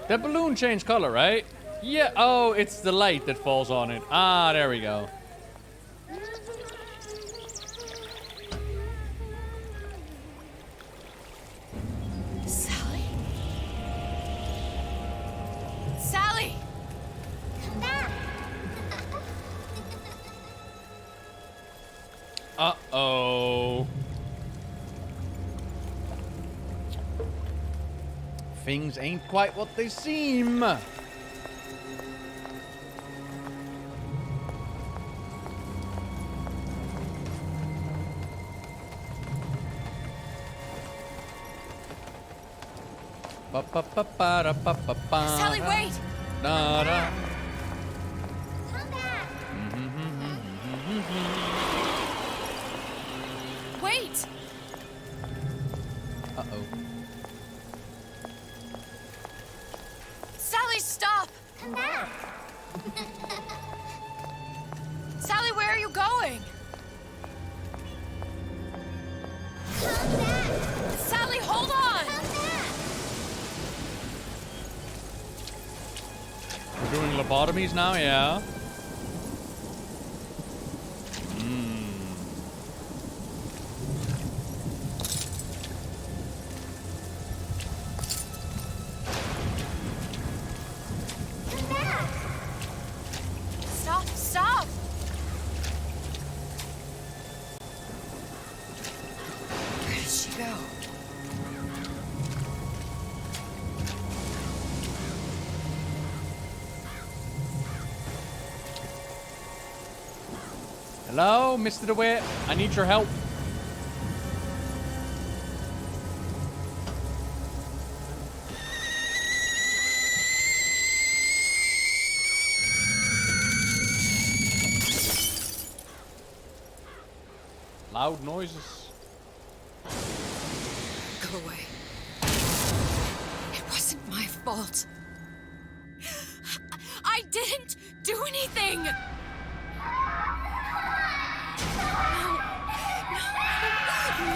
That balloon changed color, right? Yeah. Oh, it's the light that falls on it. Ah, there we go. Sally? Sally! Come back. Uh-oh. Things ain't quite what they seem. Sally, wait! Da-da. Come back. Wait! Uh-oh. Sally, stop! Come back. Sally, where are you going? Come back. Sally, hold on! Come back. We're doing lobotomies now, yeah. Come back. Stop, stop! Where did she go? Hello, Mr. DeWitt. I need your help. Loud noises. Go away. It wasn't my fault. I didn't do anything!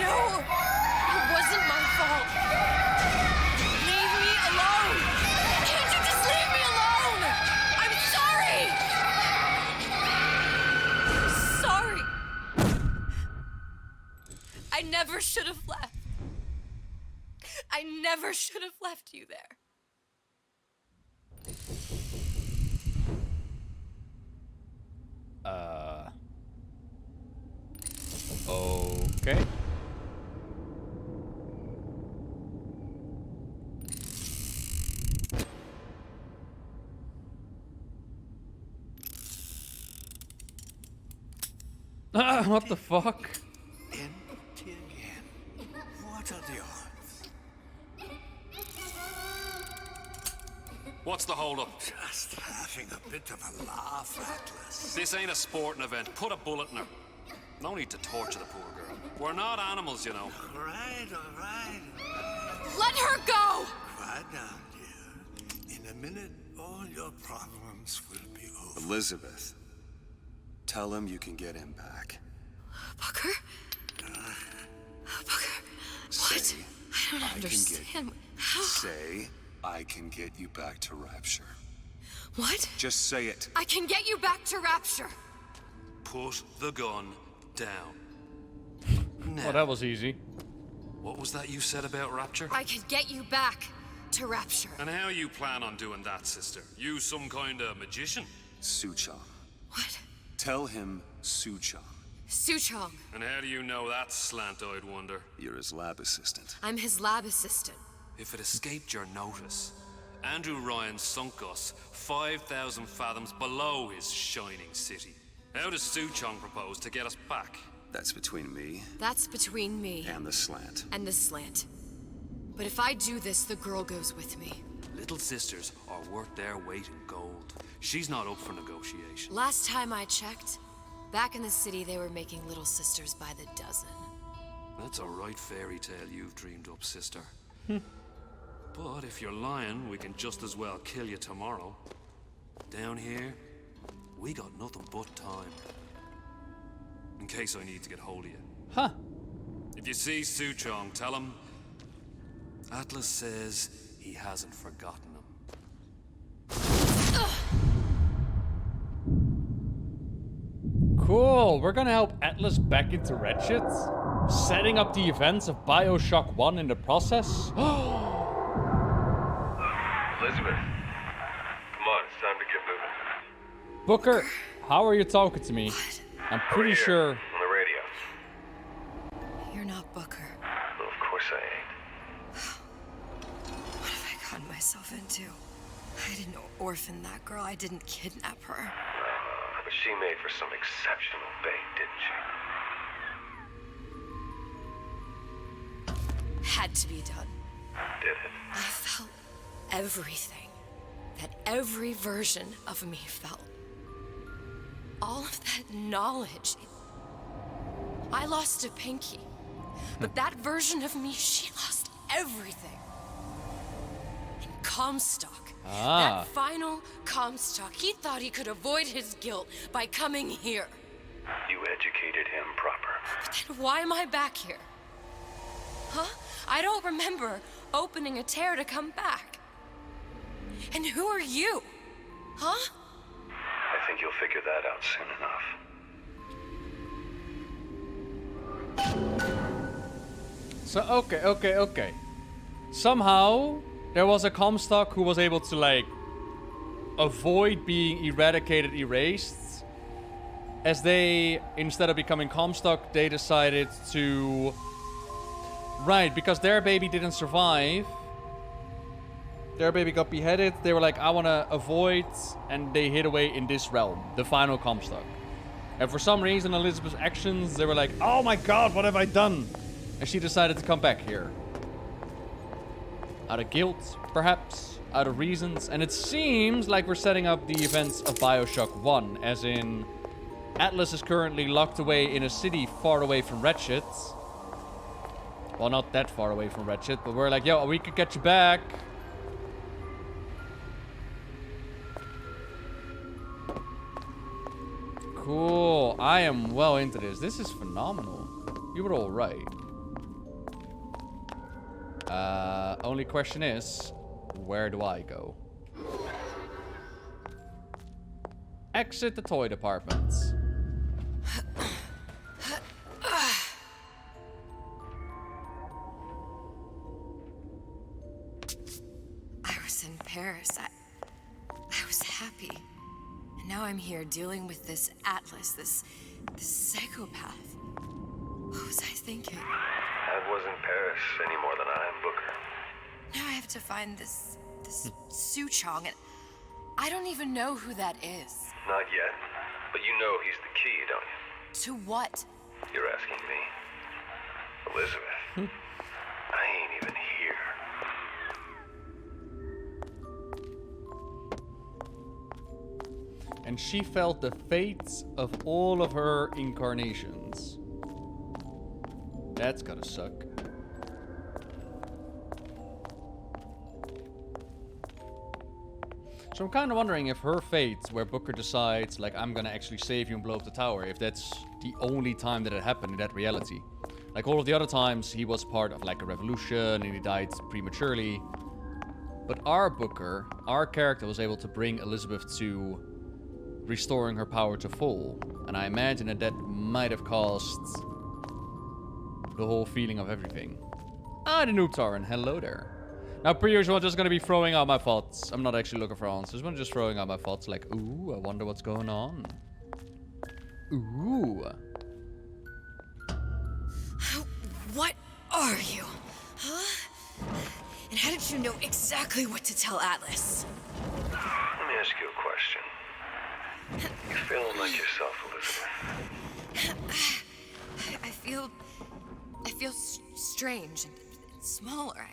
No, it wasn't my fault. Leave me alone. Can't you just leave me alone? I'm sorry. I'm sorry. I never should have left. I never should have left you there. Okay. What the fuck? Empty again. What are the odds? What's the holdup? Just having a bit of a laugh, Atlas. This ain't a sporting event. Put a bullet in her. No need to torture the poor girl. We're not animals, you know. All right. Let her go! Quiet down, dear. In a minute, all your problems will be over. Elizabeth, tell him you can get him back. Booker? Booker, what? Say, I don't I can understand. How? Say, I can get you back to Rapture. What? Just say it. I can get you back to Rapture. Put the gun down. Now, Oh, that was easy. what was that you said about Rapture? I can get you back to Rapture. And how you plan on doing that, sister? You some kind of magician? Suchong. What? Tell him Suchong. Suchong. And how do you know that, slant-eyed wonder? You're his lab assistant. I'm his lab assistant. If it escaped your notice, Andrew Ryan sunk us 5,000 fathoms below his shining city. How does Suchong propose to get us back? That's between me That's between me and the slant. and the slant. But if I do this, the girl goes with me. Little sisters are worth their weight in gold. She's not up for negotiation. Last time I checked, back in the city they were making little sisters by the dozen. That's a right fairy tale you've dreamed up, sister. But if you're lying, we can just as well kill you tomorrow. Down here, we got nothing but time. In case I need to get hold of you. Huh. If you see Suchong, tell him Atlas says he hasn't forgotten him. Cool, we're gonna help Atlas back into Ratchet, setting up the events of Bioshock 1 in the process. Elizabeth, come on, it's time to get moving. Booker, how are you talking to me? I'm pretty sure... On the radio. You're not Booker. Well, of course I ain't. What have I gotten myself into? I didn't orphan that girl. I didn't kidnap her. But she made for some exceptional bait, didn't she? Had to be done. Did it? I felt everything that every version of me felt. All of that knowledge. I lost a pinky. But that version of me, she lost everything. And Comstock, that final Comstock, he thought he could avoid his guilt by coming here. You educated him proper. But then why am I back here? Huh? I don't remember opening a tear to come back. And who are you? Huh? I think you'll figure that out soon enough. So, okay. Somehow, there was a Comstock who was able to, like, avoid being erased. As they, instead of becoming Comstock, they decided to... Right, because their baby didn't survive. Their baby got beheaded. They were like, I want to avoid, and they hid away in this realm, the final Comstock. And for some reason, Elizabeth's actions, they were like, oh my god, what have I done? And she decided to come back here. Out of guilt, perhaps. Out of reasons. And it seems like we're setting up the events of Bioshock 1. As in, Atlas is currently locked away in a city far away from Ratchet. Well, not that far away from Ratchet, but we're like, yo, we could get you back. Cool. I am well into this. This is phenomenal. You were all right. Only question is, where do I go? Exit the toy department. I was in Paris. I was happy. And now I'm here dealing with this Atlas, this psychopath. What was I thinking? I wasn't Paris any more than I am Booker. Now I have to find this Suchong, and I don't even know who that is. Not yet, but you know he's the key, don't you? To what? You're asking me. Elizabeth, I ain't even here. And she felt the fates of all of her incarnations. That's gotta suck. So I'm kind of wondering if her fates, where Booker decides, like, I'm gonna actually save you and blow up the tower, if that's the only time that it happened in that reality. Like, all of the other times, he was part of, like, a revolution, and he died prematurely. But our Booker, our character, was able to bring Elizabeth to restoring her power to full. And I imagine that that might have caused the whole feeling of everything. Ah, the noob Taran, hello there. Now, per usual, I'm just gonna be throwing out my thoughts. I'm not actually looking for answers, I'm just throwing out my thoughts like, ooh, I wonder what's going on. Ooh. What are you? Huh? And how did you know exactly what to tell Atlas? Let me ask you a question. You feeling like yourself, Elizabeth? I feel strange and smaller.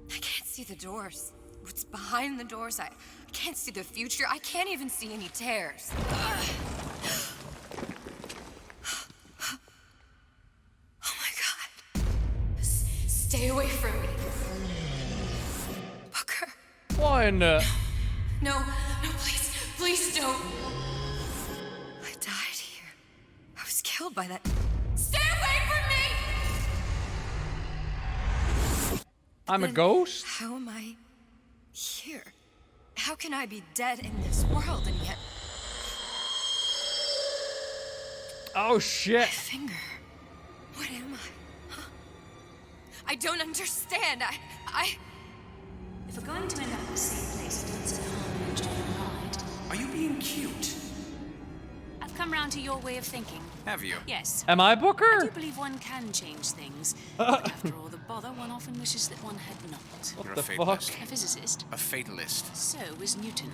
I can't see the doors. What's behind the doors? I can't see the future. I can't even see any tears. Oh my god. Stay away from me. Booker. Why in the... No, please don't. I died here. I was killed by that. Stay away from me! I'm a Then ghost? How am I here? How can I be dead in this world and yet... Oh shit! Finger. What am I? Huh? I don't understand. I... If we're going to end up in the same place, it doesn't harm you to ride. Are you being cute? I've come round to your way of thinking. Have you? Yes. Am I I do Booker? believe one can change things. But after all the bother, one often wishes that one had not. What You're the a fuck? fatalist. A physicist. A fatalist. So was Newton.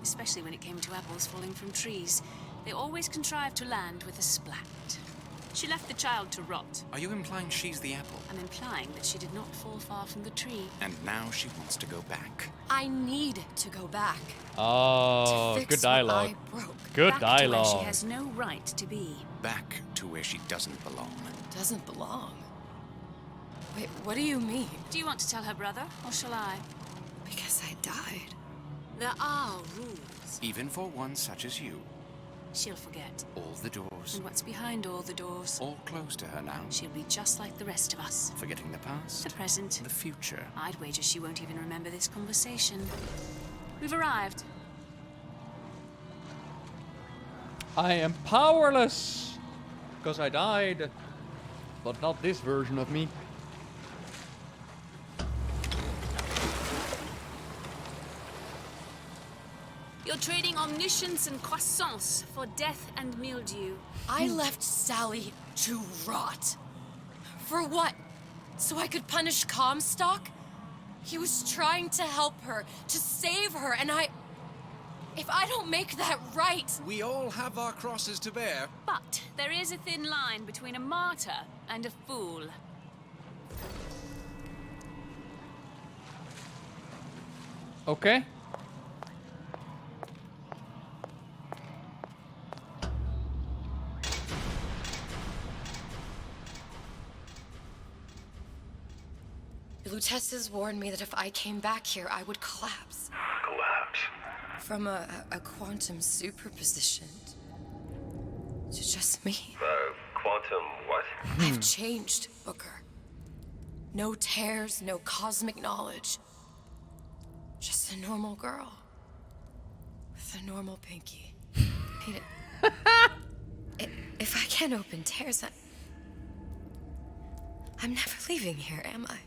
Especially when it came to apples falling from trees. They always contrived to land with a splat. She left the child to rot. Are you implying she's the apple? I'm implying that she did not fall far from the tree. And now she wants to go back. I need to go back. Oh, to fix good dialogue. What I broke. Good Back to where dialogue. she has no right to be. Back to where she doesn't belong. Doesn't belong. Wait, what do you mean? Do you want to tell her brother, or shall I? Because I died. There are rules. Even for one such as you. She'll forget. All the doors. And what's behind all the doors? All closed to her now. She'll be just like the rest of us. Forgetting the past. The present. The future. I'd wager she won't even remember this conversation. We've arrived. I am powerless! Because I died. But not this version of me. You're trading omniscience and croissance for death and mildew. I left Sally to rot. For what? So I could punish Comstock? He was trying to help her, to save her, and if I don't make that right... We all have our crosses to bear. But there is a thin line between a martyr and a fool. Okay. Lutessa's warned me that if I came back here, I would collapse. Collapse. From a quantum superposition to just me. Quantum what? I've changed, Booker. No tears, no cosmic knowledge. Just a normal girl. With a normal pinky. If I can't open tears, I'm never leaving here, am I?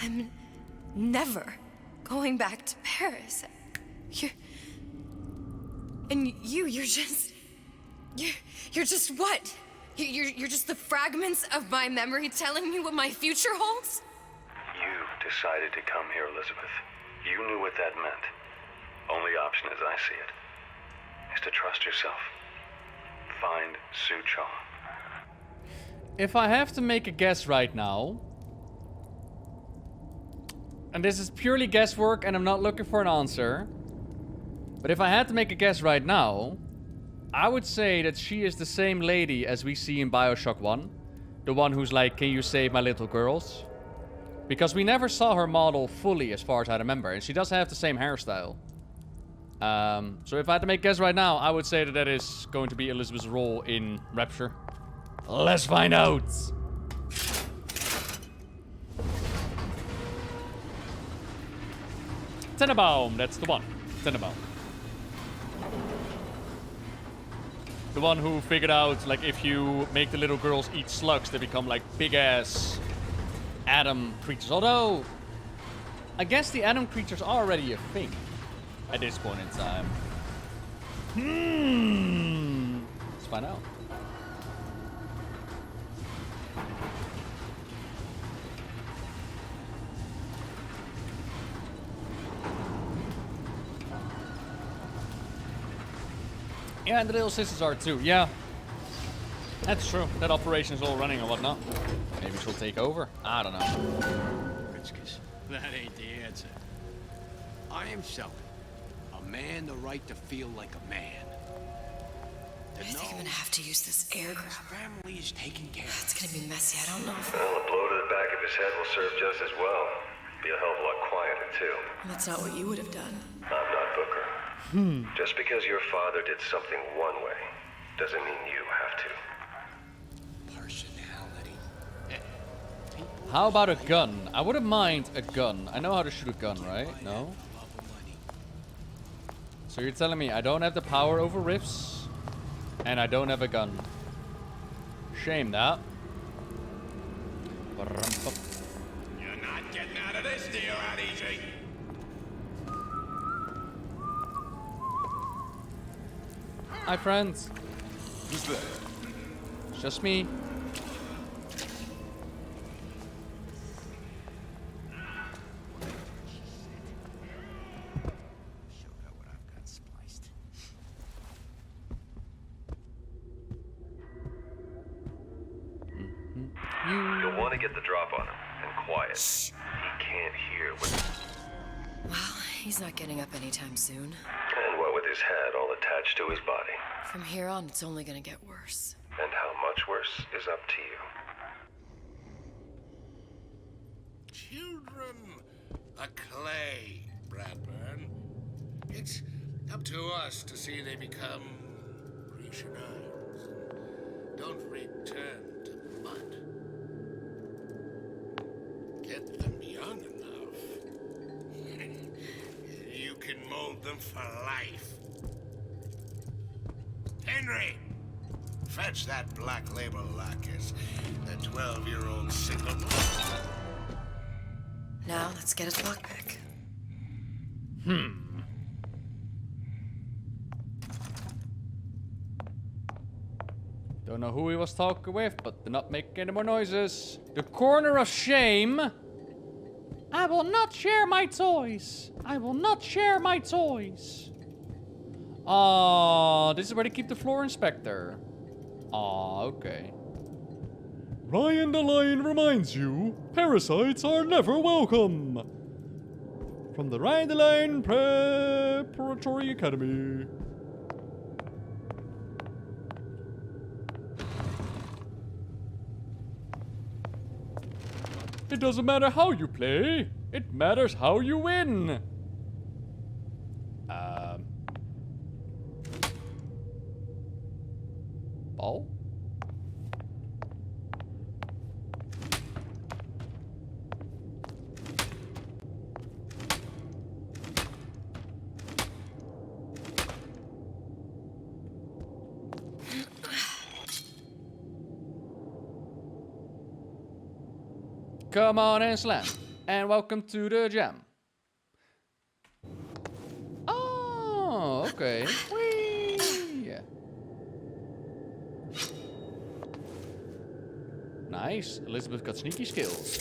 I'm never going back to Paris. You're just what? You're just the fragments of my memory telling me what my future holds? You decided to come here, Elizabeth. You knew what that meant. Only option, as I see it, is to trust yourself. Find Suchong. If I have to make a guess right now, and this is purely guesswork and I'm not looking for an answer, but if I had to make a guess right now, I would say that she is the same lady as we see in Bioshock 1. The one who's like, can you save my little girls? Because we never saw her model fully as far as I remember, and she does have the same hairstyle. So if I had to make a guess right now, I would say that that is going to be Elizabeth's role in Rapture. Let's find out! Tenenbaum, that's the one. Tenenbaum. The one who figured out, like, if you make the little girls eat slugs, they become, like, big-ass atom creatures. Although, I guess the atom creatures are already a thing at this point in time. Let's find out. Yeah, and the little sisters are too. Yeah, that's true. That operation is all running and whatnot. Maybe she'll take over. I don't know. Pritzkus, that ain't the answer. I am Selden. A man the right to feel like a man. I think I'm gonna have to use this air grab. Family is taken care of. It's gonna be messy. I don't know if... Well, a blow to the back of his head will serve just as well. Be a hell of a lot quieter, too. That's not what you would have done. I'm not Booker. Just because your father did something one way, doesn't mean you have to. Personality. How about a gun? I wouldn't mind a gun. I know how to shoot a gun, right? No? Love of money. So you're telling me I don't have the power over rifts? And I don't have a gun. Shame that. You're not getting out of this deal out easy. Hi, friends. Who's that? It's just me. You'll want to get the drop on him, and quiet. Shh. He can't hear what... Well, he's not getting up anytime soon. And what with his head all attached to his body. From here on, it's only gonna get worse. And how much worse is up to you. Children are clay, Bradburn. It's up to us to see they become Grecianized and don't return to mud. Get them young enough. You can mold them for life. Henry! Fetch that black label Lacus, the 12-year-old single. Now, let's get his lockpick. Don't know who he was talking with, but do not make any more noises. The corner of shame. I will not share my toys. I will not share my toys. Oh, this is where they keep the floor inspector. Oh, okay. Ryan the Lion reminds you, parasites are never welcome. From the Ryan the Lion Preparatory Academy. It doesn't matter how you play. It matters how you win. Ball? Come on and slam. And welcome to the jam. Oh, okay. Whee! Nice. Elizabeth got sneaky skills.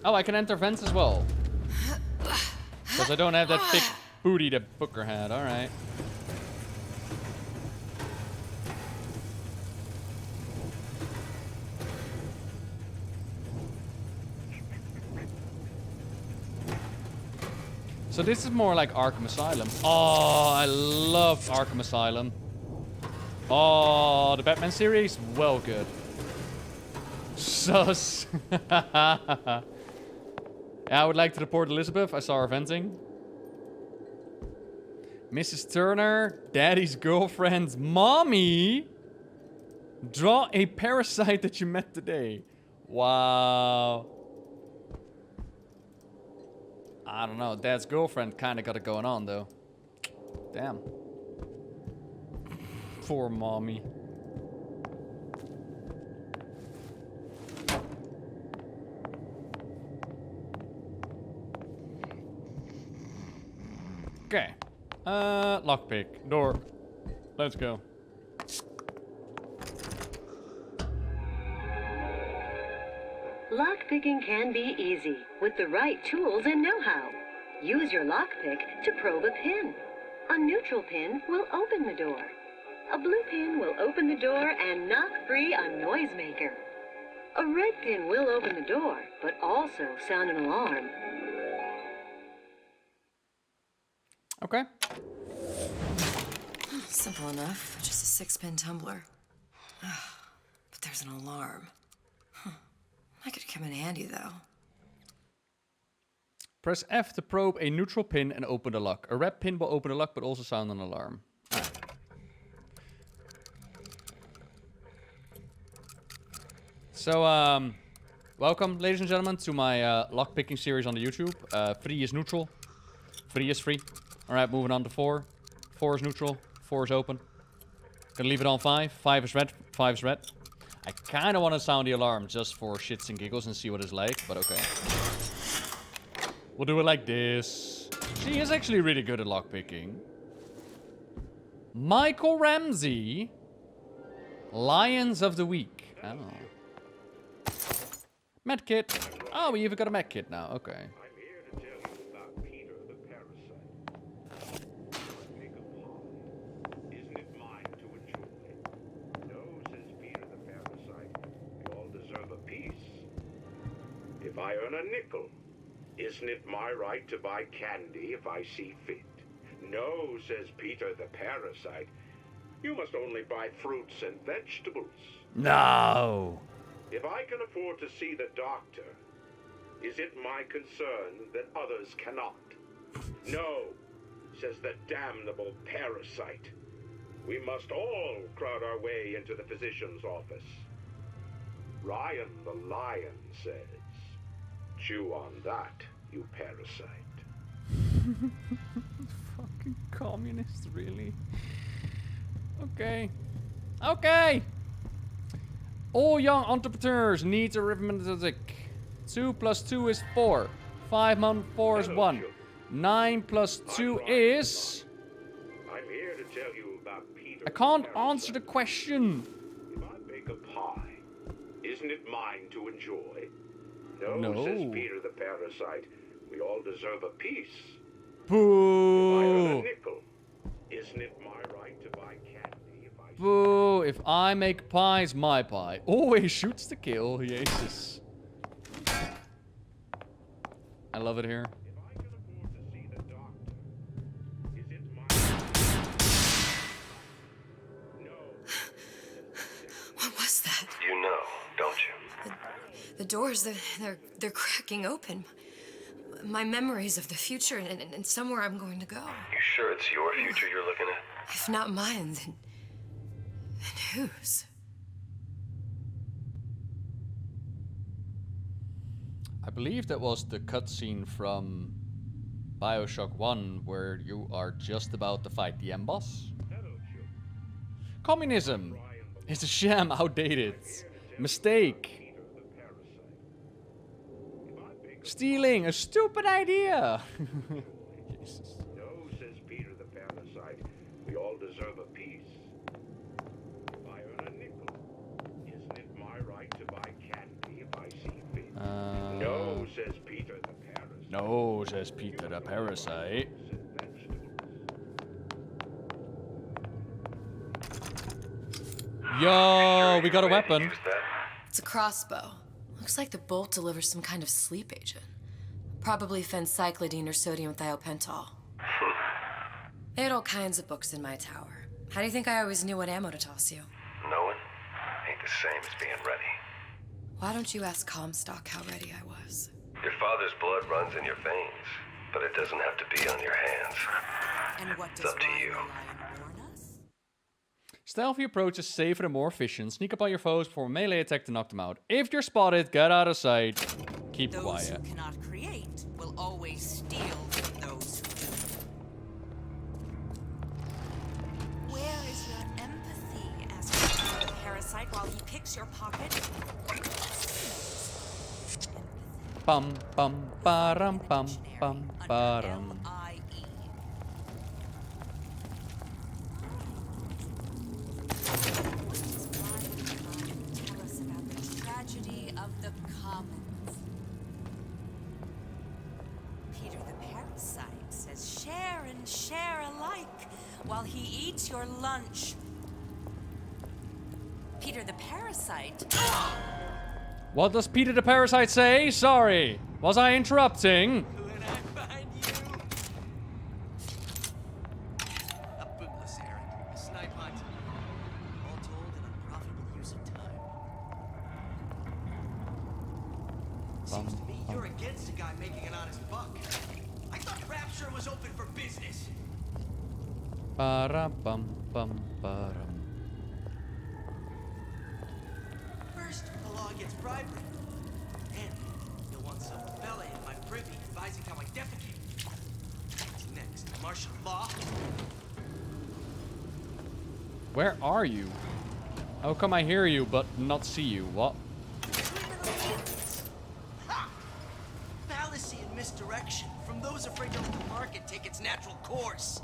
Oh, I can enter vents as well. Because I don't have that thick booty that Booker had. Alright. So this is more like Arkham Asylum. Oh, I love Arkham Asylum. Oh, the Batman series? Well, good. Sus. Yeah, I would like to report Elizabeth. I saw her venting. Mrs. Turner, Daddy's girlfriend's mommy. Draw a parasite that you met today. Wow. I don't know. Dad's girlfriend kind of got it going on, though. Damn. Poor mommy. Okay. Lockpick. Door. Let's go. Lockpicking can be easy with the right tools and know-how. Use your lockpick to probe a pin. A neutral pin will open the door. A blue pin will open the door and knock free a noisemaker. A red pin will open the door, but also sound an alarm. Okay. Simple enough. Just a 6-pin tumbler. But there's an alarm. That could come in handy, though. Press F to probe a neutral pin and open the lock. A red pin will open the lock, but also sound an alarm. Right. So, welcome, ladies and gentlemen, to my lockpicking series on the YouTube. Free is neutral. Free is free. Alright, moving on to 4. 4 is neutral. 4 is open. Gonna leave it on 5. 5 is red. 5 is red. I kind of want to sound the alarm just for shits and giggles and see what it's like, but okay. We'll do it like this. She is actually really good at lockpicking. Michael Ramsey. Lions of the Week. Oh. Medkit. Oh, we even got a medkit now. Okay. I'm here to tell you about Peter the parasite. Make a pie. Isn't it mine to enjoy? No, says Peter the parasite. We all deserve a piece. If I earn a nickel, isn't it my right to buy candy if I see fit? No, says Peter the parasite. You must only buy fruits and vegetables. No. If I can afford to see the doctor, is it my concern that others cannot? No, says the damnable parasite. We must all crowd our way into the physician's office. Ryan the lion says, chew on that, you parasite. Fucking communist, really? Okay. Okay! All young entrepreneurs need arithmetic. 2 plus 2 is 4. 5 minus 4 is 1. 9 plus 2 is... I'm here to tell you about Peter. I can't answer the question. If I bake a pie, isn't it mine to enjoy? No. Says Peter the parasite. We all deserve a piece. Boo! If I earn a nickel, isn't it my right to buy candy if I... Boo! If I make pies, my pie always shoots to kill. Jesus. I love it here. If I can afford to see the doctor, is it my... No. What was that? You know, don't you? The doors, they're cracking open. My memories of the future and somewhere I'm going to go. You sure it's your future you're looking at? If not mine, then whose? I believe that was the cutscene from Bioshock 1 where you are just about to fight the end boss. Communism is a sham, outdated. Mistake. Stealing, a stupid idea. Jesus. No, says Peter the parasite. We all deserve a piece. If I earn a nickel, isn't it my right to buy candy if I see fit? No, says Peter the parasite. No, says Peter the parasite. Yo, we got a weapon. It's a crossbow. Looks like the bolt delivers some kind of sleep agent. Probably phencyclidine or sodium thiopental. They had all kinds of books in my tower. How do you think I always knew what ammo to toss you? Knowing ain't the same as being ready. Why don't you ask Comstock how ready I was? Your father's blood runs in your veins, but it doesn't have to be on your hands. And what It's does up to you. Ryan warn us? Stealthy approach is safer and more efficient. Sneak up on your foes before a melee attack to knock them out. If you're spotted, get out of sight. Keep Those quiet. who cannot create will always steal from those who do. Where is your empathy? Asks the parasite while he picks your pocket. Bum bum baram bum bum baram. Tell us about the tragedy of the commons. Peter the parasite says share and share alike while he eats your lunch. Peter the parasite. What does Peter the parasite say? Sorry. Was I interrupting? When I find you. A bootless errand, a snipe hunt. All told in a profitable use of time. Seems to me you're against a guy making an honest buck. I thought Rapture was open for business. Para bum bum baram. First, the law gets bribery. Then, you'll want some fella in my privy advising how I defecate. next? Martial law? Where are you? How come I hear you but not see you? What? Ha! Fallacy and misdirection from those afraid to let the market take its natural course.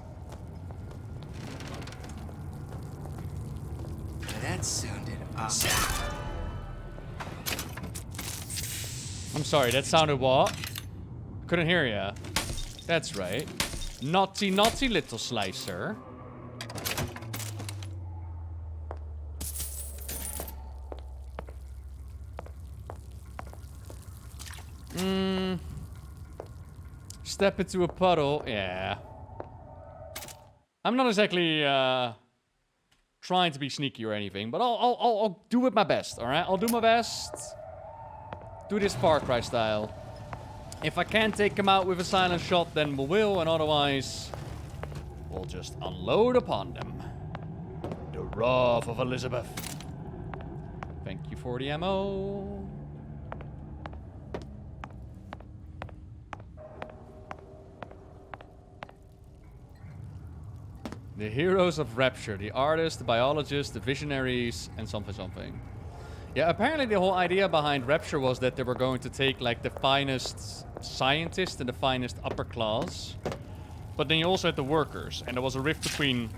That sounded awesome. I'm sorry, that sounded what? Couldn't hear ya. That's right. Naughty, naughty little slicer. Step into a puddle. Yeah. I'm not exactly trying to be sneaky or anything, but I'll do it my best. All right, I'll do my best. Do this Far Cry style. If I can't take him out with a silent shot, then we will, and otherwise, we'll just unload upon them. The wrath of Elizabeth. Thank you for the ammo. The heroes of Rapture, the artists, the biologists, the visionaries, and something. Yeah, apparently the whole idea behind Rapture was that they were going to take like the finest scientists and the finest upper class. But then you also had the workers, and there was a rift between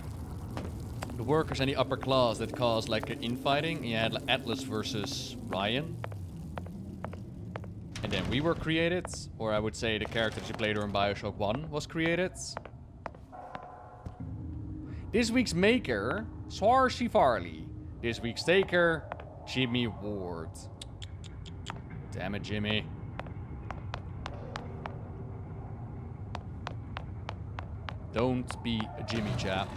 the workers and the upper class that caused like infighting. You had like, Atlas versus Ryan. And then we were created, or I would say the character that you played in Bioshock 1 was created. This week's maker, Swarshi Farley. This week's taker, Jimmy Ward. Damn it, Jimmy. Don't be a Jimmy chap.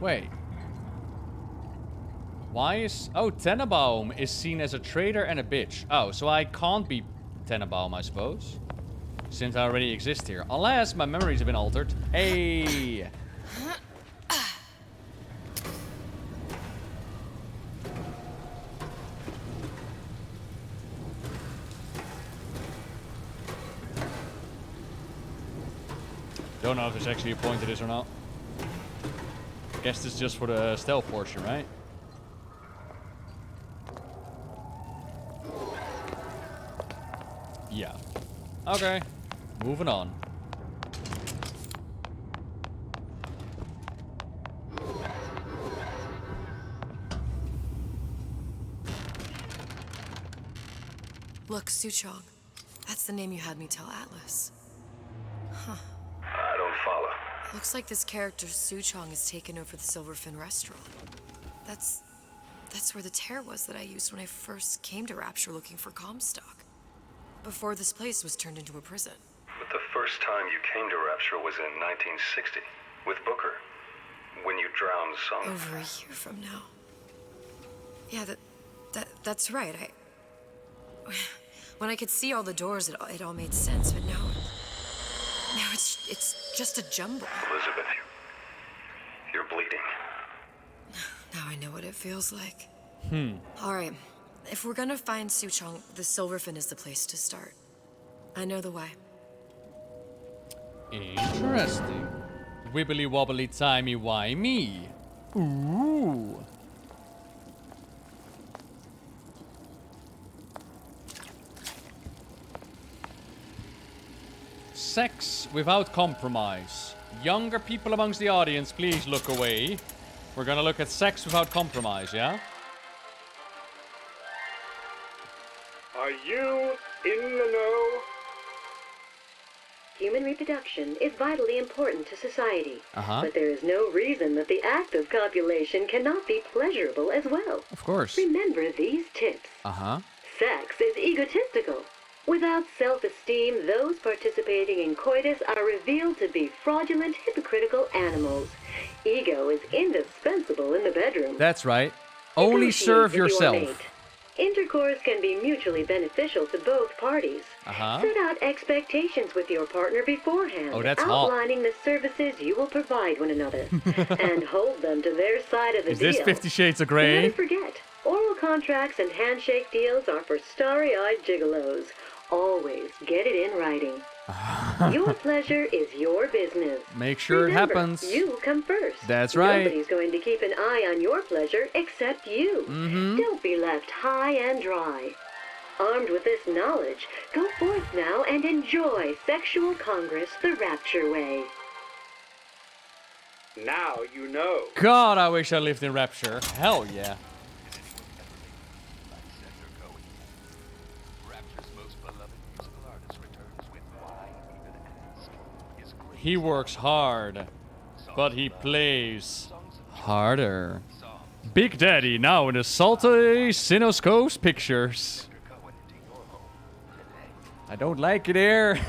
Wait. Why is... Oh, Tenenbaum is seen as a traitor and a bitch. Oh, so I can't be Tenenbaum, I suppose. Since I already exist here. Unless my memories have been altered. Hey! Don't know if there's actually a point to this or not. Guess this is just for the stealth portion, right? Yeah. Okay. Moving on. Look, Suchong. That's the name you had me tell Atlas. Huh. I don't follow. Looks like this character Suchong has taken over the Silverfin restaurant. That's where the tear was that I used when I first came to Rapture looking for Comstock. Before this place was turned into a prison. But the first time you came to Rapture was in 1960, with Booker, when you drowned Sung. Over a year from now. Yeah, that's right. When I could see all the doors, it all made sense, but now it's just a jumble. Elizabeth, you're bleeding. Now I know what it feels like. All right. If we're gonna find Suchong, the Silverfin is the place to start. I know the way. Interesting. Wibbly wobbly timey wimey. Ooh. Sex without compromise. Younger people amongst the audience, please look away. We're gonna look at sex without compromise, yeah? Are you in the know? Human reproduction is vitally important to society. Uh-huh. But there is no reason that the act of copulation cannot be pleasurable as well. Of course. Remember these tips. Uh-huh. Sex is egotistical. Without self-esteem, those participating in coitus are revealed to be fraudulent, hypocritical animals. Ego is indispensable in the bedroom. That's right. Only serve yourself. Intercourse can be mutually beneficial to both parties. Uh-huh. Set out expectations with your partner beforehand, Oh, that's hot. outlining the services you will provide one another, and hold them to their side of the Is deal. this 50 Shades of Grey? Never forget, oral contracts and handshake deals are for starry-eyed gigolos. always get it in writing. Your pleasure is your business. Make sure Remember, it happens. You come first. That's right. Nobody's going to keep an eye on your pleasure except you. Don't be left high and dry. Armed with this knowledge, go forth now and enjoy Sexual Congress the Rapture way. Now you know. God, I wish I lived in Rapture. Hell yeah. He works hard, but he plays harder. Big Daddy now in the salty Cinescope's pictures. I don't like it here.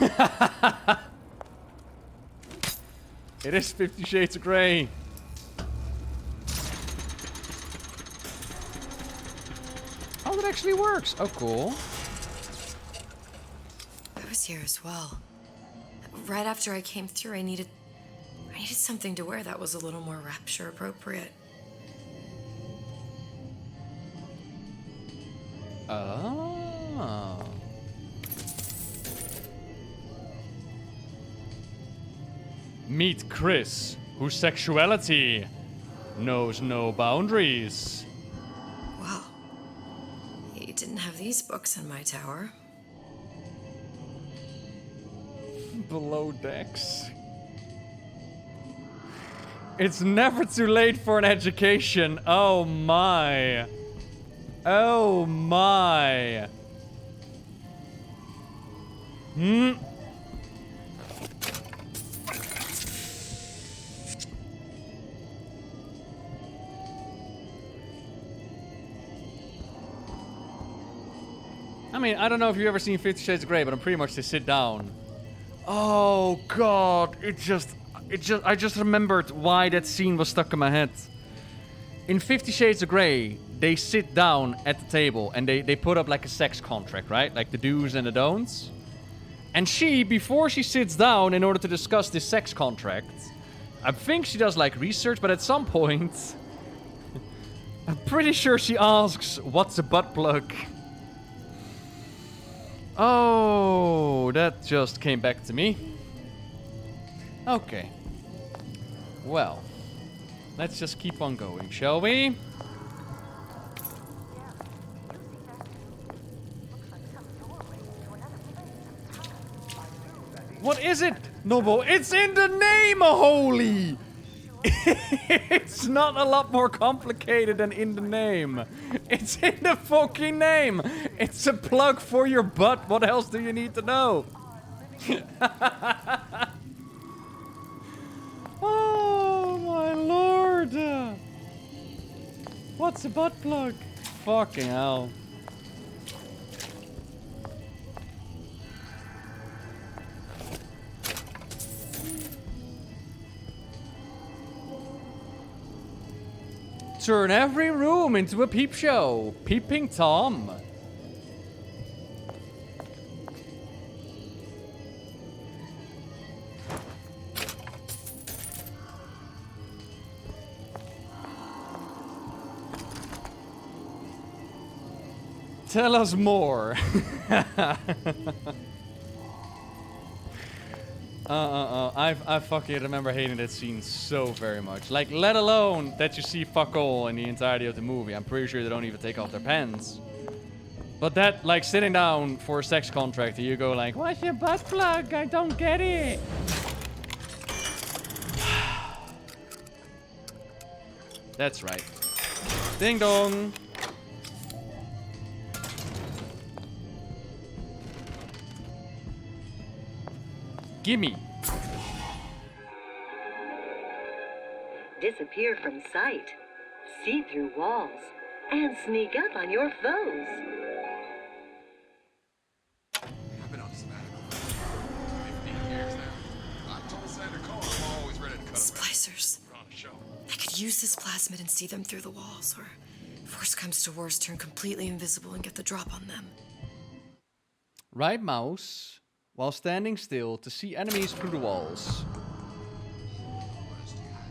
It is 50 Shades of Grey. Oh, it actually works. Oh, cool. I was here as well. Right after I came through, I needed something to wear that was a little more Rapture appropriate. Oh. Meet Chris, whose sexuality knows no boundaries. Wow. You didn't have these books in my tower. Below decks. It's never too late for an education. Oh my. Oh my. I mean, I don't know if you've ever seen 50 Shades of Grey, but I'm pretty much to sit down. Oh god, I just remembered why that scene was stuck in my head. In 50 Shades of Grey, they sit down at the table and they put up like a sex contract, right? Like the do's and the don'ts. And she, before she sits down in order to discuss this sex contract, I think she does like research, but at some point, I'm pretty sure she asks, what's a butt plug? Oh, that just came back to me. Okay. Well, let's just keep on going, shall we? What is it, Nobbel? It's in the name, holy! It's not a lot more complicated than in the name. It's in the fucking name. It's a plug for your butt. What else do you need to know? Oh my lord. What's a butt plug? Fucking hell. Turn every room into a peep show. Peeping Tom. Tell us more. I fucking remember hating that scene so very much. Like, let alone that you see fuck all in the entirety of the movie. I'm pretty sure they don't even take off their pants. But that, like, sitting down for a sex contract and you go like, what's your butt plug? I don't get it. That's right. Ding dong. Gimme. Disappear from sight, see through walls, and sneak up on your foes. I've been on sabbatical for 15 years now. I told Santa Claus I'm always ready to cut Splicers. on a show. I could use this plasmid and see them through the walls, or if worst comes to worst, turn completely invisible and get the drop on them. Right mouse while standing still to see enemies through the walls.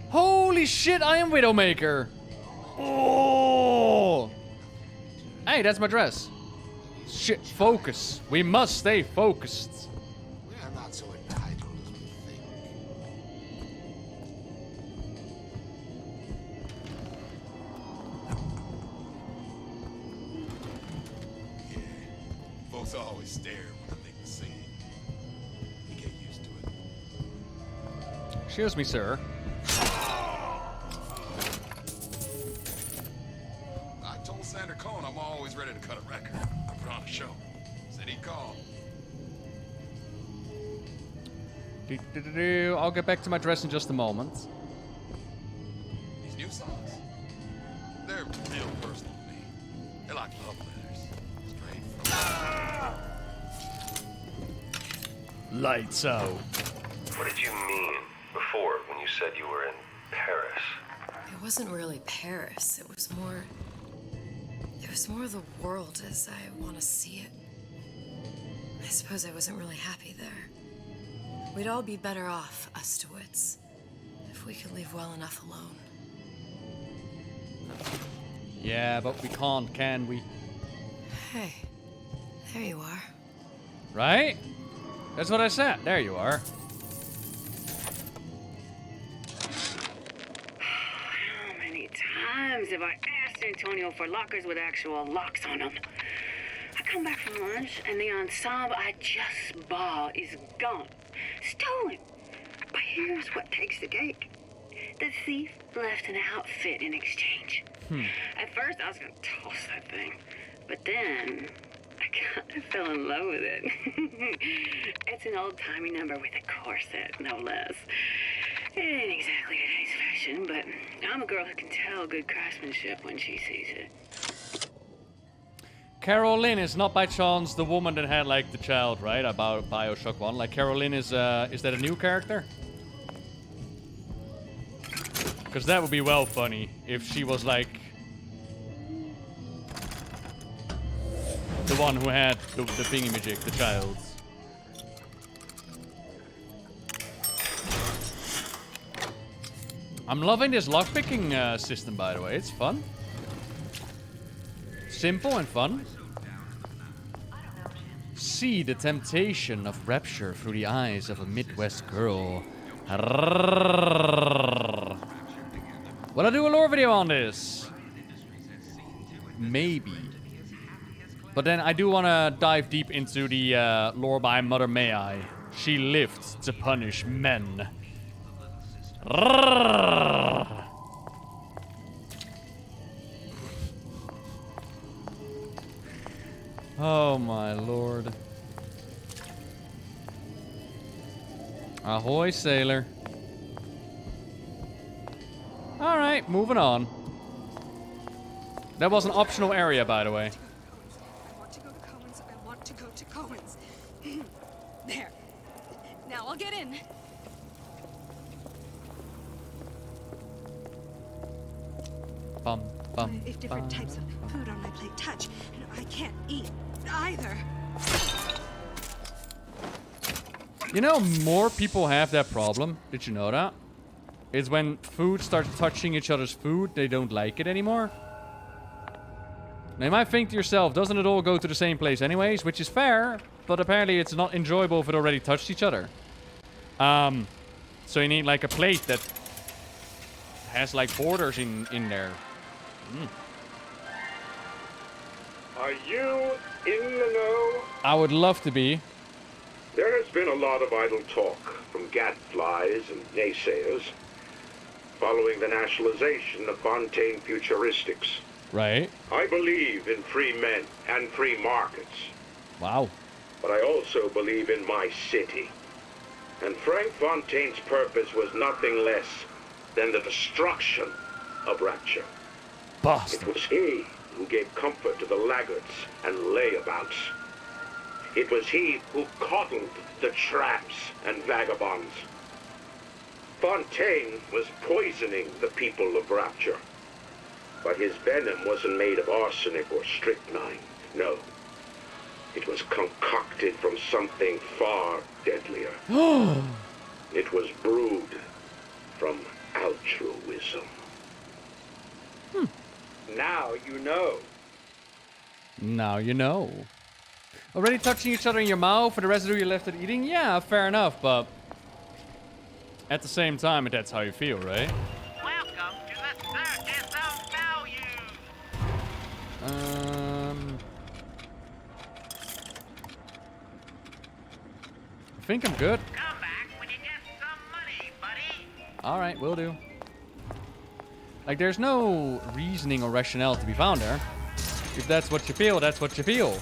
Holy shit, I am Widowmaker! Oh! Hey, that's my dress. Shit, focus. We must stay focused. We are not so entitled as we think. Yeah. Folks always stare when I make the scene. You get used to it. Excuse me, sir. I told Sander Cohen I'm always ready to cut a record. I put on a show. Said he'd call. I'll get back to my dress in just a moment. These new songs, they're real personal to me. They're like love letters. Straight from... Lights out. What did you mean before when you said you were in Paris? It wasn't really Paris. It was more the world as I want to see it. I suppose I wasn't really happy there. We'd all be better off, us to wits, if we could leave well enough alone. Yeah, but we can't, can we? Hey, there you are. Right? That's what I said. There you are. How many times have I asked Antonio for lockers with actual locks on them? I come back from lunch and the ensemble I just bought is gone. Stolen. But here's what takes the cake. The thief left an outfit in exchange. At first I was gonna toss that thing, but then I kind of fell in love with it. It's an old-timey number with a corset, no less. It ain't exactly today's fashion, but I'm a girl who can tell good craftsmanship when she sees it. Caroline is not by chance the woman that had like the child, right? About Bioshock 1. Like Caroline is that a new character? Because that would be well funny if she was like the one who had the thingamajig, the child. I'm loving this lockpicking system, by the way. It's fun. Simple and fun. See the temptation of rapture through the eyes of a Midwest girl. Will I do a lore video on this? Maybe. But then I do want to dive deep into the lore by Mother May I. She lived to punish men. Oh my lord. Ahoy, sailor. Alright, moving on. That was an optional area, by the way. I want to go to Cohen's. I want to go to Cohen's. There. Now I'll get in. Bum, bum, If different bum. types of food on my plate touch, and I can't eat either. You know, more people have that problem. Did you know that? It's when food starts touching each other's food, they don't like it anymore. Now you might think to yourself, doesn't it all go to the same place anyways? Which is fair, but apparently it's not enjoyable if it already touched each other. So you need like a plate that has like borders in there. Are you in the know? I would love to be. There has been a lot of idle talk from gadflies and naysayers following the nationalization of Fontaine Futuristics. Right. I believe in free men and free markets. Wow. But I also believe in my city. And Frank Fontaine's purpose was nothing less than the destruction of Rapture. Bastard. It was he who gave comfort to the laggards and layabouts. It was he who coddled the tramps and vagabonds. Fontaine was poisoning the people of Rapture. But his venom wasn't made of arsenic or strychnine. No. It was concocted from something far deadlier. It was brewed from altruism. Now you know. Now you know. Already touching each other in your mouth for the residue you left it eating? Yeah, fair enough, but at the same time, that's how you feel, right? Welcome to the Circus of Value. I think I'm good. Come back when you get some money, buddy. All right, will do. Like, there's no reasoning or rationale to be found there. If that's what you feel, that's what you feel.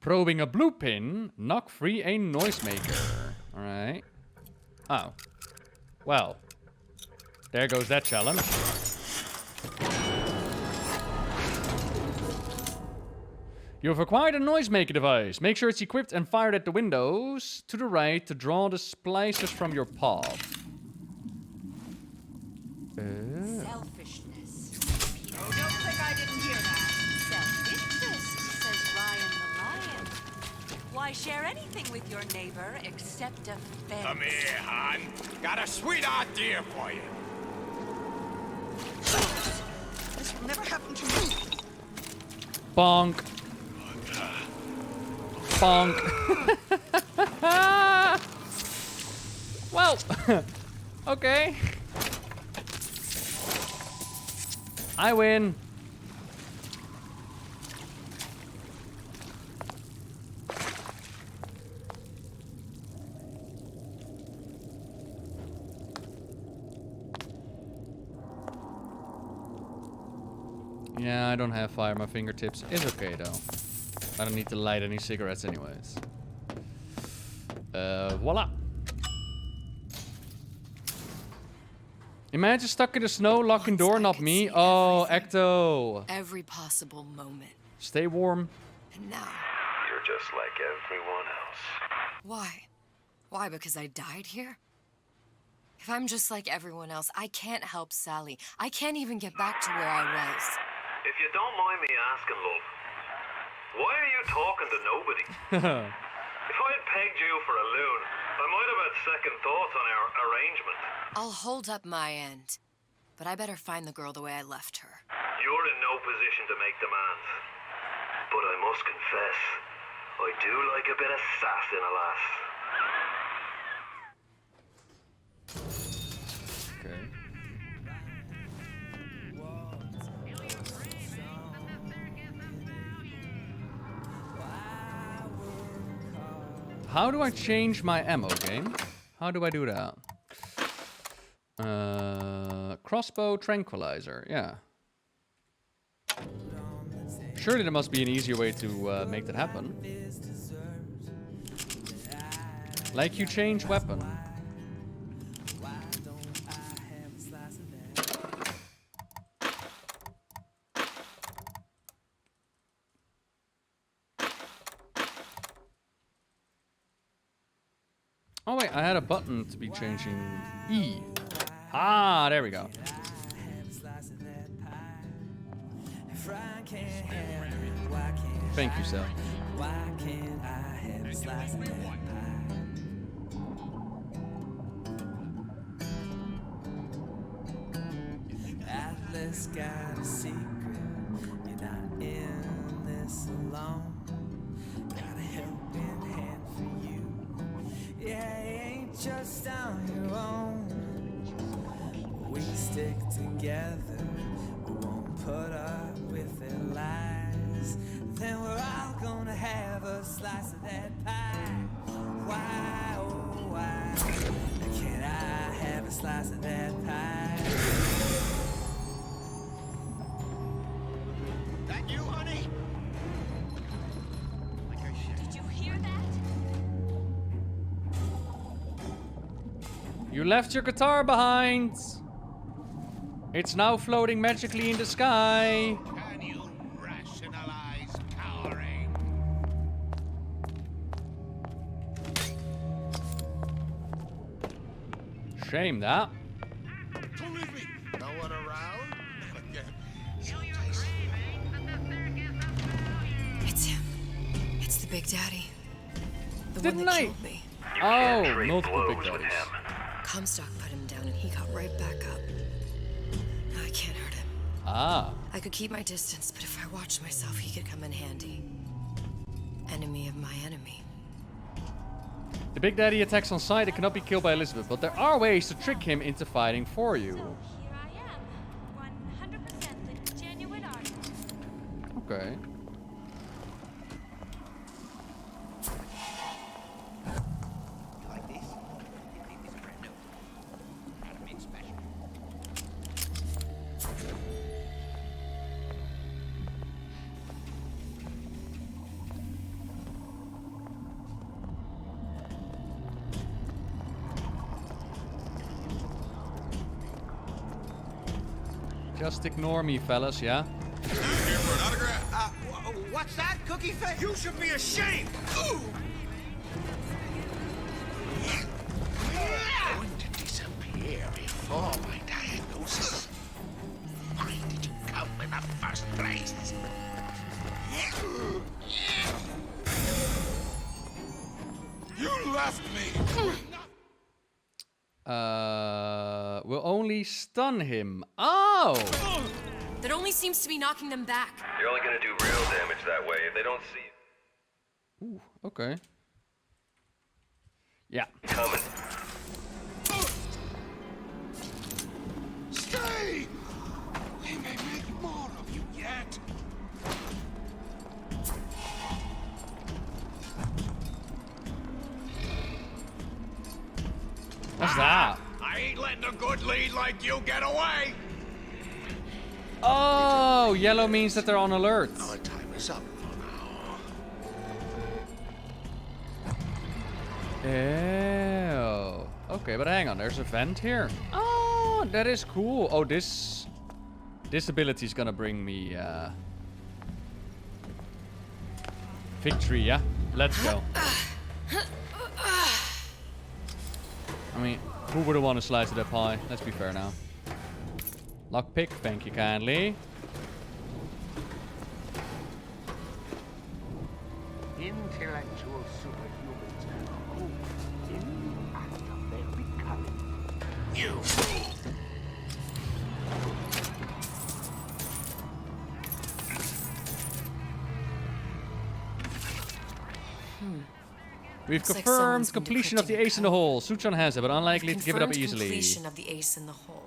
Probing a blue pin, knock free a noisemaker. Alright. Oh. Well. There goes that challenge. You have acquired a noisemaker device. Make sure it's equipped and fired at the windows to the right to draw the splicers from your path. Selfishness. Peter, don't think I didn't hear that. Self-interest, says Ryan the Lion. Why share anything with your neighbor except a fence? Come here, hon. Got a sweet idea for you. This will never happen to me. Bonk. Bonk. Well, okay. I win. Yeah, I don't have fire on my fingertips. It's okay though. I don't need to light any cigarettes anyways. Voila. Imagine stuck in the snow, locking door, not me. Oh, Ecto. Every possible moment. Stay warm. And now. You're just like everyone else. Why? Why? Because I died here? If I'm just like everyone else, I can't help Sally. I can't even get back to where I was. If you don't mind me asking, love, why are you talking to nobody? If I'd pegged you for a loon, I might have had second thoughts on our arrangement. I'll hold up my end, but I better find the girl the way I left her. You're in no position to make demands. But I must confess, I do like a bit of sass in a lass. Okay. How do I change my ammo game? How do I do that? Crossbow tranquilizer, yeah. Surely there must be an easier way to make that happen. Like you change weapon. Oh wait, I had a button to be changing E. Ah, there we go. Thank you, Sal. Atlas got a secret. You're not in this alone. Got a helping hand for you. Yeah, you ain't just on your own. We stick together. We won't put up with their lies. Then we're all gonna have a slice of that pie. Why, oh why can't I have a slice of that pie? That you, honey? Did you hear that? You left your guitar behind. It's now floating magically in the sky. Can you rationalize cowering? Shame that. Don't leave me. No one around? It's him. It's the Big Daddy. The Didn't one that I? killed me. Oh, trade multiple big blows with daddies. him. Comstock put him down and he got right back up. Now I can't hurt him. Ah. I could keep my distance, but if I watched myself, he could come in handy. Enemy of my enemy. The Big Daddy attacks on sight. It cannot be killed by Elizabeth, but there are ways to trick him into fighting for you. Here I am, 100% the genuine artist. Okay. Like this? These are brand new. Made special. Just ignore me, fellas, yeah? Here for an autograph? What's that, Cookie Face? You should be ashamed! Ooh! Going to disappear before my diagnosis. Why did you come in the first place? You left me! Will only stun him. Oh! That only seems to be knocking them back. You're only gonna do real damage that way if they don't see Ooh, okay. Yeah. coming. Stay! We may make more of you yet. What's that? I ain't letting a good lead like you get away! Oh, yellow means that they're on alert. Our time is up for now. Oh. Okay, but hang on. There's a vent here. Oh, that is cool. Oh, this ability is gonna bring me victory. Yeah, let's go. I mean, who would have wanted to slice of that pie? Let's be fair now. Lockpick, thank you kindly. Intellectual superhumans who, in the act of their becoming, You fool! We've Looks like confirmed someone's been completion of the decrypting ace in the hole. Suchon has it, but unlikely to give it up Confirmed easily. completion of the ace in the hole.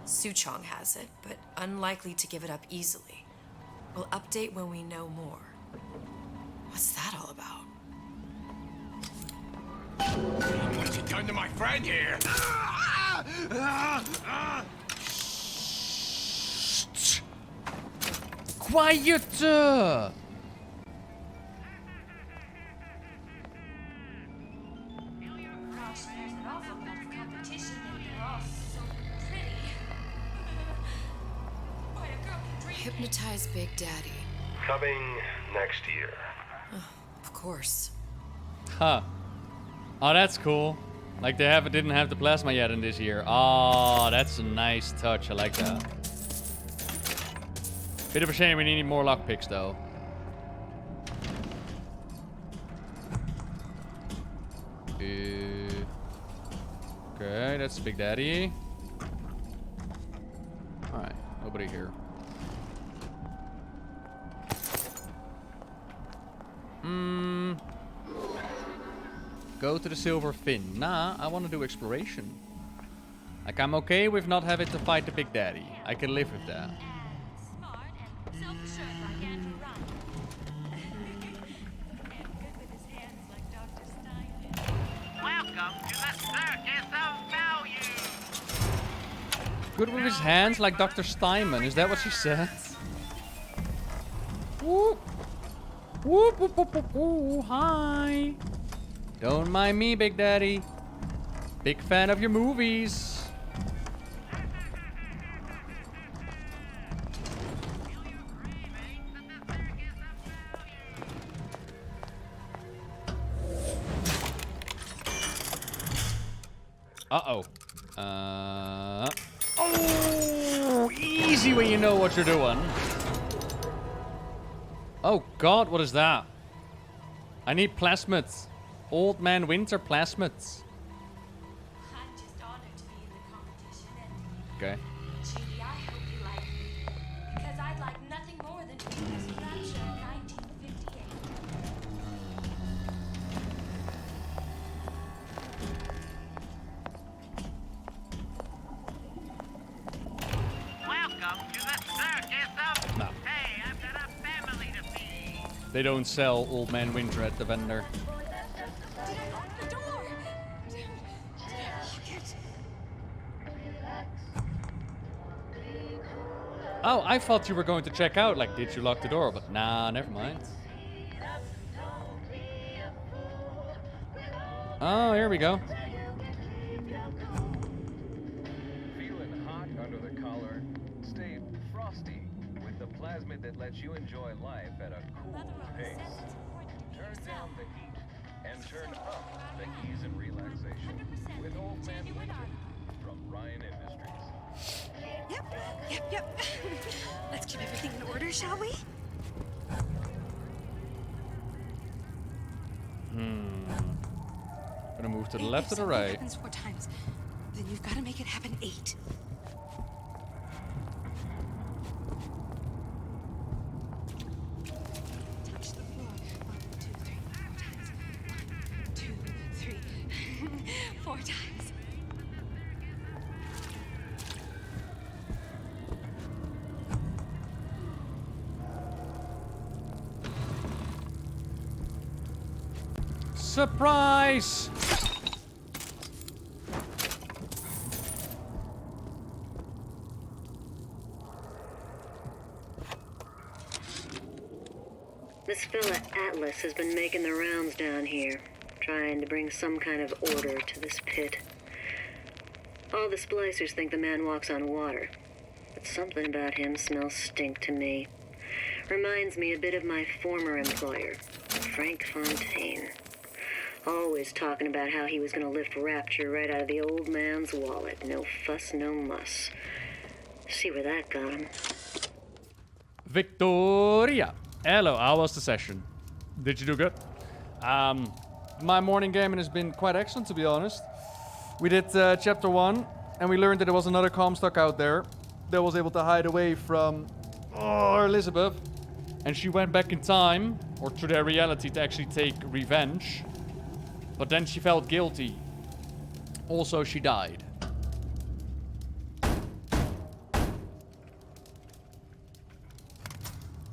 Suchong has it, but unlikely to give it up easily. We'll update when we know more. What's that all about? What have you done to my friend here? Quiet! Hypnotize Big Daddy. Coming next year. Of course. Huh. Oh, that's cool. Like they didn't have the plasma yet in this year. Oh, that's a nice touch. I like that. Bit of a shame we need more lockpicks though. Okay, that's Big Daddy. Alright, nobody here. Go to the silver fin. Nah, I want to do exploration. Like, I'm okay with not having to fight the Big Daddy. I can live with that. welcome to the circus of value. Good with his hands like Dr. Steinman. Is that what she said? Whoop. Whoop, whoop, whoop, whoop, whoop. Hi. Don't mind me, Big Daddy. Big fan of your movies. Uh-oh. Oh, easy when you know what you're doing. Oh God, what is that? I need plasmids. Old Man Winter plasmids. I'm just honored to be in the competition, and Okay. Julie, I hope you like me, because I'd like nothing more than to be Miss Rapture in 1958. Welcome to the circus of... No. Hey, I've got a family to feed. They don't sell Old Man Winter at the vendor. Did I lock the door? Did I lock it? Oh, I thought you were going to check out, like, did you lock the door? But nah, never mind. Oh, here we go. Feeling hot under the collar? Stay frosty with the plasmid that lets you enjoy life at a cool pace. Turn down the heat and turn up the ease and relaxation with Old Man Winter from Ryan Industries. Yep. Let's keep everything in order, shall we? Gonna move to the If left or the something right? happens 4 times, then you've got to make it happen 8. Touch the floor. 1, 2, 3, 4 times. 1, 2, 3, 4 times. Surprise! This fella Atlas has been making the rounds down here, trying to bring some kind of order to this pit. All the splicers think the man walks on water, but something about him smells stink to me. Reminds me a bit of my former employer, Frank Fontaine. Always talking about how he was going to lift Rapture right out of the old man's wallet. No fuss, no muss. See where that got him. Victoria! Hello, how was the session? Did you do good? My morning gaming has been quite excellent, to be honest. We did chapter 1, and we learned that there was another Comstock out there that was able to hide away from Elizabeth. And she went back in time, or to their reality, to actually take revenge. But then she felt guilty. Also, she died.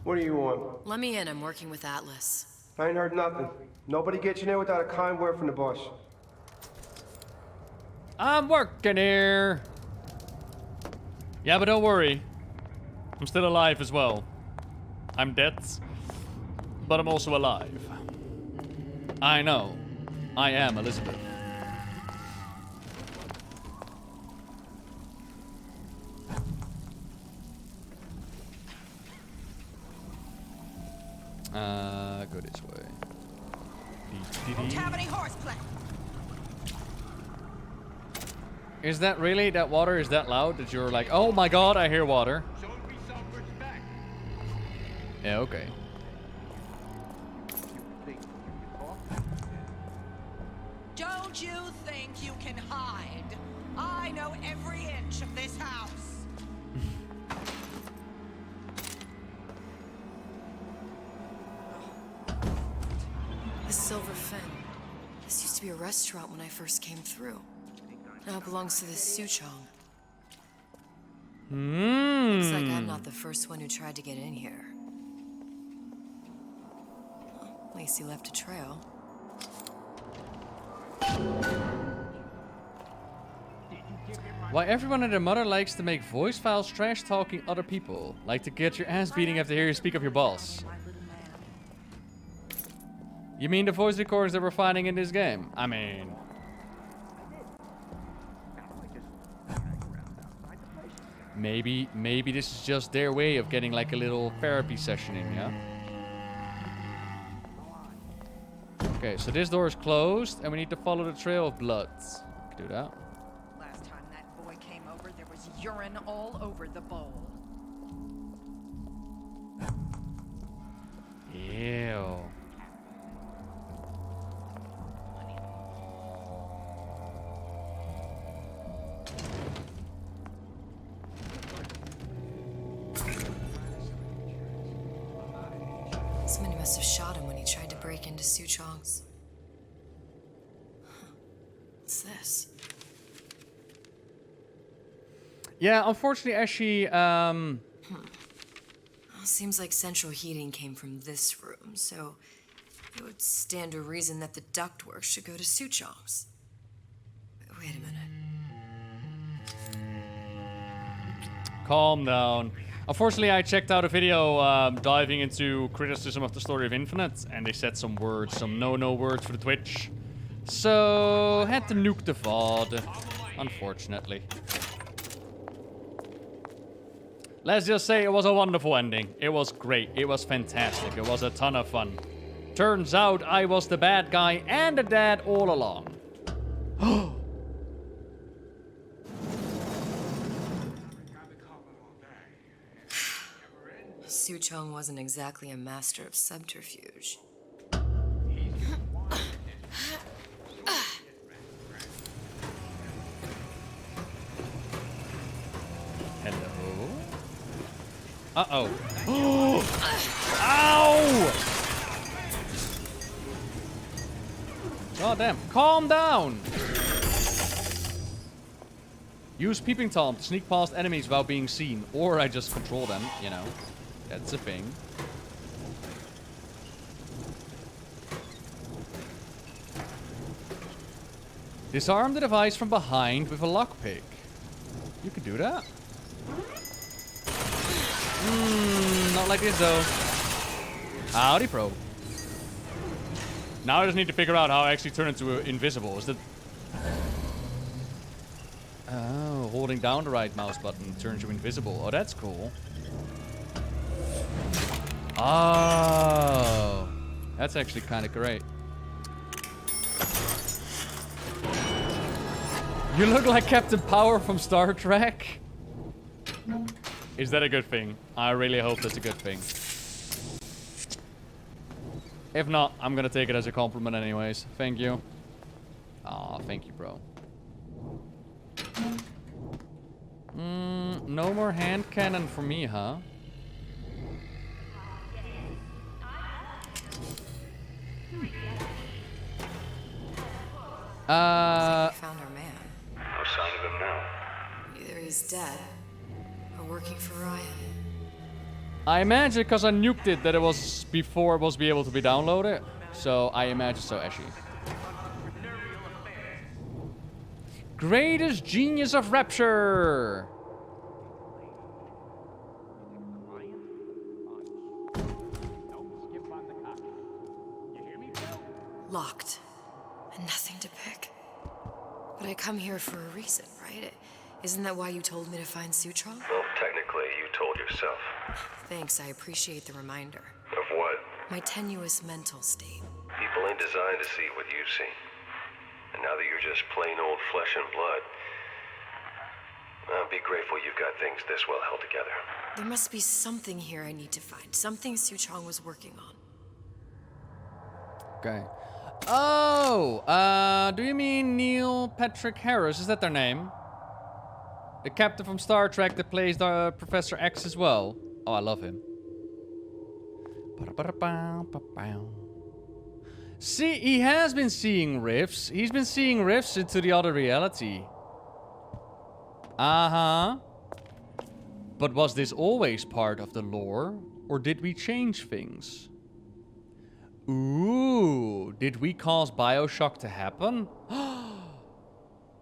What do you want? Let me in. I'm working with Atlas. I ain't heard nothing. Nobody gets in there without a kind word from the boss. I'm working here. Yeah, but don't worry. I'm still alive as well. I'm dead, but I'm also alive. I know. I am Elizabeth. Go this way. Don't have any horseplay. Is that really, that water is that loud that you're like, oh my god, I hear water? Yeah, okay. Don't you think you can hide? I know every inch of this house. The Silver Fin. This used to be a restaurant when I first came through. Now it belongs to the Suchong. Looks like I'm not the first one who tried to get in here. Well, Lacey left a trail. Why everyone and their mother likes to make voice files trash talking other people. Like to get your ass beating after hearing you speak of your boss. You mean the voice recordings that we're finding in this game? I mean... Maybe this is just their way of getting like a little therapy session in, yeah? Okay, so this door is closed and we need to follow the trail of blood. We can do that. Last time that boy came over, there was urine all over the bowl. Ew. must have shot him when he tried to break into Su Chong's. What's this? Yeah, unfortunately, Ashi, Well, seems like central heating came from this room, so it would stand to reason that the ductwork should go to Su Chong's. Wait a minute. calm down. Unfortunately, I checked out a video diving into criticism of the story of Infinite, and they said some words, some no-no words for the Twitch. So, had to nuke the VOD, unfortunately. Let's just say it was a wonderful ending. It was great. It was fantastic. It was a ton of fun. Turns out I was the bad guy and the dad all along. Su Chong wasn't exactly a master of subterfuge. Hello? Uh-oh. Ow! God damn. Calm down! Use Peeping Tom to sneak past enemies without being seen. Or I just control them, you know. That's a thing. Disarm the device from behind with a lockpick. You could do that. Not like this though. Howdy, pro. Now I just need to figure out how I actually turn into invisible. Is that... Oh, holding down the right mouse button turns you invisible. Oh, that's cool. Oh, that's actually kind of great. You look like Captain Power from Star Trek. Is that a good thing? I really hope that's a good thing. If not, I'm gonna take it as a compliment anyways. Thank you. Aw, thank you, bro. No more hand cannon for me, huh? I think we found our man. No sign of him now. Either he's dead or working for Ryan. I imagine because I nuked it that it was before it was be able to be downloaded. So I imagine so, Ashi. Greatest genius of Rapture! Locked. And nothing to pick. But I come here for a reason, right? Isn't that why you told me to find Su Chong? Well, technically, you told yourself. Thanks, I appreciate the reminder. Of what? My tenuous mental state. People ain't designed to see what you've seen. And now that you're just plain old flesh and blood, be grateful you've got things this well held together. There must be something here I need to find. Something Su Chong was working on. Okay. Oh, do you mean Neil Patrick Harris? Is that their name? The captain from Star Trek that plays the Professor X as well. Oh, I love him. See, he has been seeing rifts. He's been seeing rifts into the other reality. Uh-huh. But was this always part of the lore? Or did we change things? Ooh, did we cause Bioshock to happen?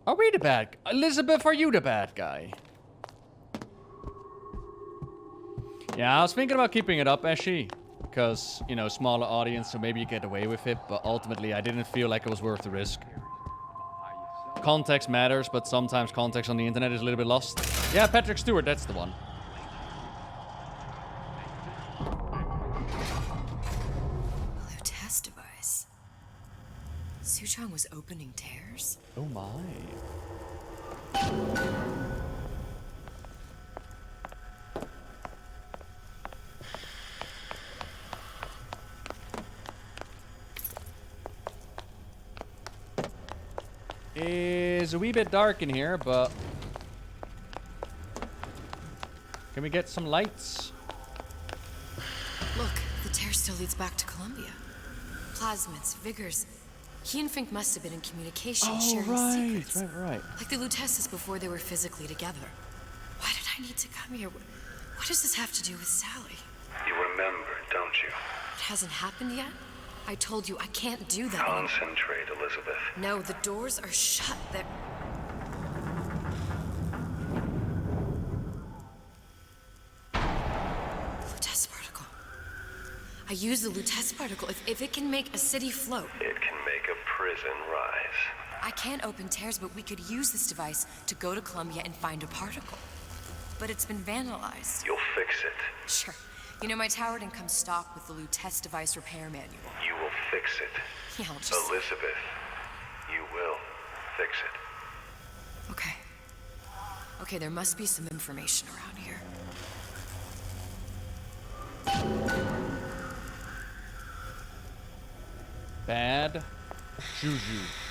Are we the bad guy? Elizabeth, are you the bad guy? Yeah, I was thinking about keeping it up, Ashi. Because, you know, smaller audience, so maybe you get away with it. But ultimately, I didn't feel like it was worth the risk. Context matters, but sometimes context on the internet is a little bit lost. Yeah, Patrick Stewart, that's the one. Su Chong was opening tears? Oh my. It's a wee bit dark in here, but... Can we get some lights? Look, the tears wire still leads back to Columbia. Plasmids, Vigors. He and Fink must have been in communication, sharing secrets. Right. Like the Luteces before they were physically together. Why did I need to come here? What does this have to do with Sally? You remember, don't you? It hasn't happened yet? I told you I can't do that anymore. Concentrate, Elizabeth. No, the doors are shut. They're... Lutece particle. I use the Lutece particle. If it can make a city float. It can make a prison rise. I can't open tears, but we could use this device to go to Columbia and find a particle. But it's been vandalized. You'll fix it. Sure. You know, my tower didn't come stocked with the Lutece device repair manual. You will fix it. Yeah, I'll just... Elizabeth, you will fix it. Okay. Okay, there must be some information around here. Bad juju.